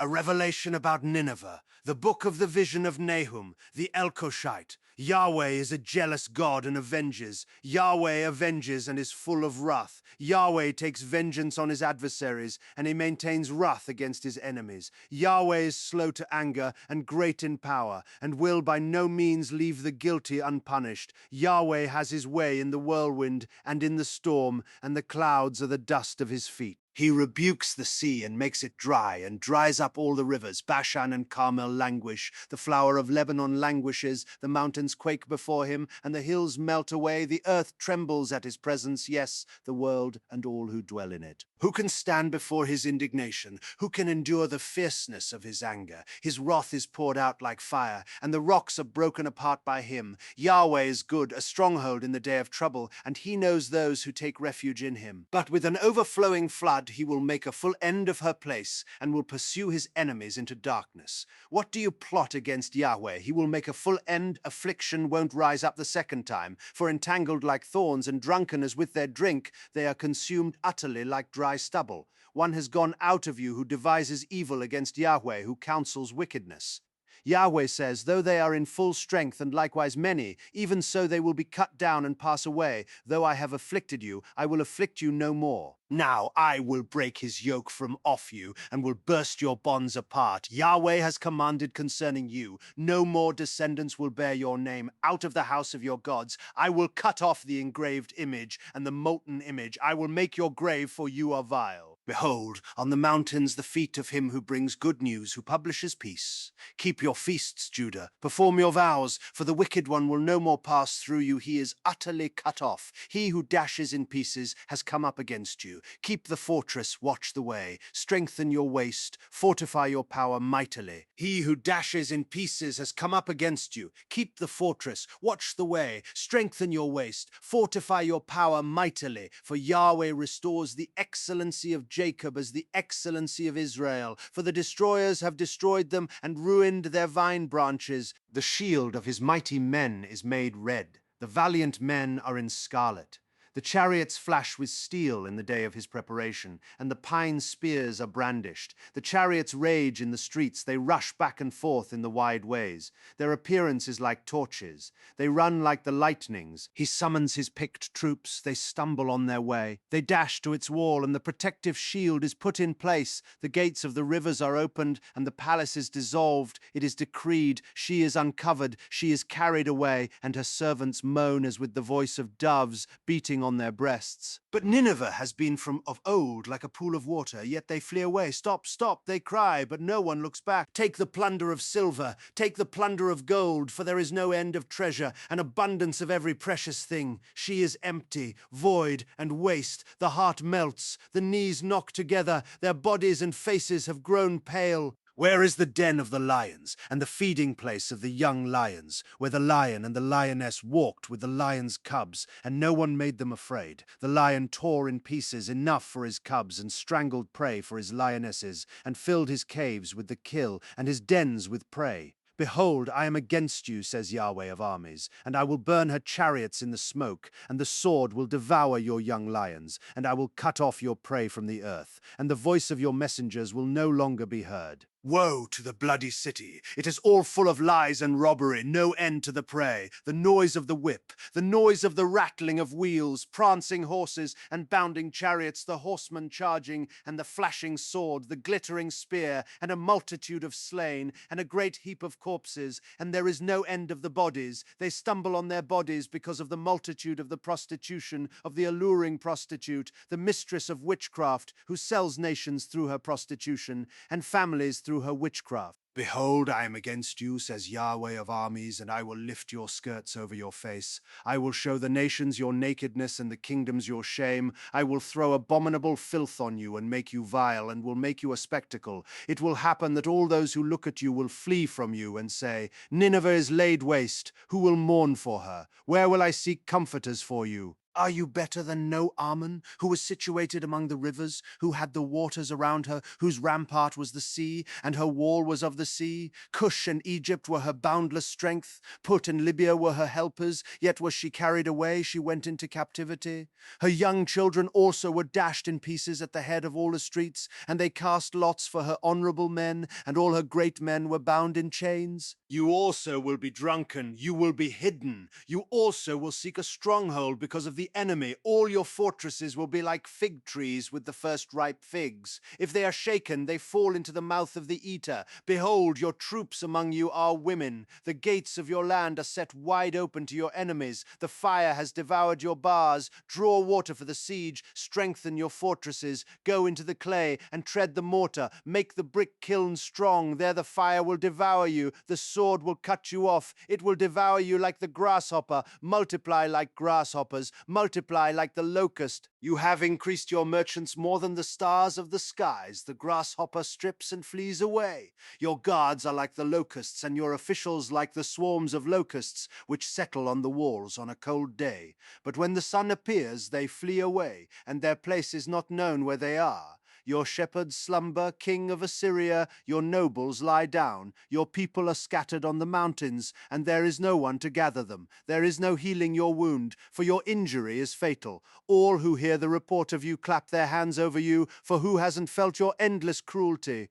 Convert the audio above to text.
A revelation about Nineveh, the book of the vision of Nahum, the Elkoshite. Yahweh is a jealous God and avenges. Yahweh avenges and is full of wrath. Yahweh takes vengeance on his adversaries, and he maintains wrath against his enemies. Yahweh is slow to anger and great in power, and will by no means leave the guilty unpunished. Yahweh has his way in the whirlwind and in the storm, and the clouds are the dust of his feet. He rebukes the sea and makes it dry, and dries up all the rivers. Bashan and Carmel languish. The flower of Lebanon languishes. The mountains quake before him, and the hills melt away. The earth trembles at his presence, yes, the world and all who dwell in it. Who can stand before his indignation? Who can endure the fierceness of his anger? His wrath is poured out like fire, and the rocks are broken apart by him. Yahweh is good, a stronghold in the day of trouble, and he knows those who take refuge in him. But with an overflowing flood, he will make a full end of her place, and will pursue his enemies into darkness. What do you plot against Yahweh? He will make a full end. Affliction won't rise up the second time, for entangled like thorns and drunken as with their drink, they are consumed utterly like dry stubble. One has gone out of you who devises evil against Yahweh, who counsels wickedness. Yahweh says, though they are in full strength and likewise many, even so they will be cut down and pass away. Though I have afflicted you, I will afflict you no more. Now I will break his yoke from off you, and will burst your bonds apart. Yahweh has commanded concerning you, no more descendants will bear your name. Out of the house of your gods I will cut off the engraved image and the molten image. I will make your grave, for you are vile. Behold, on the mountains the feet of him who brings good news, who publishes peace. Keep your feasts, Judah. Perform your vows, for the wicked one will no more pass through you. He is utterly cut off. He who dashes in pieces has come up against you. Keep the fortress, watch the way. Strengthen your waist, fortify your power mightily. He who dashes in pieces has come up against you. Keep the fortress, watch the way. Strengthen your waist, fortify your power mightily. For Yahweh restores the excellency of Jacob as the excellency of Israel. For the destroyers have destroyed them and ruined their vine branches. The shield of his mighty men is made red. The valiant men are in scarlet. The chariots flash with steel in the day of his preparation, and the pine spears are brandished. The chariots rage in the streets, they rush back and forth in the wide ways. Their appearance is like torches. They run like the lightnings. He summons his picked troops, they stumble on their way. They dash to its wall, and the protective shield is put in place. The gates of the rivers are opened, and the palace is dissolved. It is decreed, she is uncovered, she is carried away, and her servants moan as with the voice of doves beating on their breasts. But Nineveh has been from of old like a pool of water, yet they flee away. Stop, stop, they cry, but no one looks back. Take the plunder of silver, take the plunder of gold, for there is no end of treasure, an abundance of every precious thing. She is empty, void, and waste. The heart melts, the knees knock together, their bodies and faces have grown pale. Where is the den of the lions, and the feeding place of the young lions, where the lion and the lioness walked with the lion's cubs, and no one made them afraid? The lion tore in pieces enough for his cubs, and strangled prey for his lionesses, and filled his caves with the kill, and his dens with prey. Behold, I am against you, says Yahweh of armies, and I will burn her chariots in the smoke, and the sword will devour your young lions, and I will cut off your prey from the earth, and the voice of your messengers will no longer be heard. Woe to the bloody city! It is all full of lies and robbery, no end to the prey. The noise of the whip, the noise of the rattling of wheels, prancing horses and bounding chariots, the horsemen charging, and the flashing sword, the glittering spear, and a multitude of slain, and a great heap of corpses, and there is no end of the bodies. They stumble on their bodies because of the multitude of the prostitution, of the alluring prostitute, the mistress of witchcraft, who sells nations through her prostitution, and families through her witchcraft. Behold, I am against you, says Yahweh of armies, and I will lift your skirts over your face. I will show the nations your nakedness and the kingdoms your shame. I will throw abominable filth on you and make you vile, and will make you a spectacle. It will happen that all those who look at you will flee from you and say, Nineveh is laid waste. Who will mourn for her? Where will I seek comforters for you? Are you better than Nahum, who was situated among the rivers, who had the waters around her, whose rampart was the sea, and her wall was of the sea? Cush and Egypt were her boundless strength. Put and Libya were her helpers, yet was she carried away, she went into captivity. Her young children also were dashed in pieces at the head of all the streets, and they cast lots for her honorable men, and all her great men were bound in chains. You also will be drunken, you will be hidden, you also will seek a stronghold because of the enemy. All your fortresses will be like fig trees with the first ripe figs. If they are shaken, they fall into the mouth of the eater. Behold, your troops among you are women. The gates of your land are set wide open to your enemies. The fire has devoured your bars. Draw water for the siege, strengthen your fortresses. Go into the clay and tread the mortar. Make the brick kiln strong. There the fire will devour you. The sword will cut you off. It will devour you like the grasshopper. Multiply like grasshoppers. Multiply like the locust. You have increased your merchants more than the stars of the skies. The grasshopper strips and flees away. Your guards are like the locusts, and your officials like the swarms of locusts, which settle on the walls on a cold day. But when the sun appears, they flee away, and their place is not known where they are. Your shepherds slumber, king of Assyria, your nobles lie down, your people are scattered on the mountains, and there is no one to gather them. There is no healing your wound, for your injury is fatal. All who hear the report of you clap their hands over you, for who hasn't felt your endless cruelty?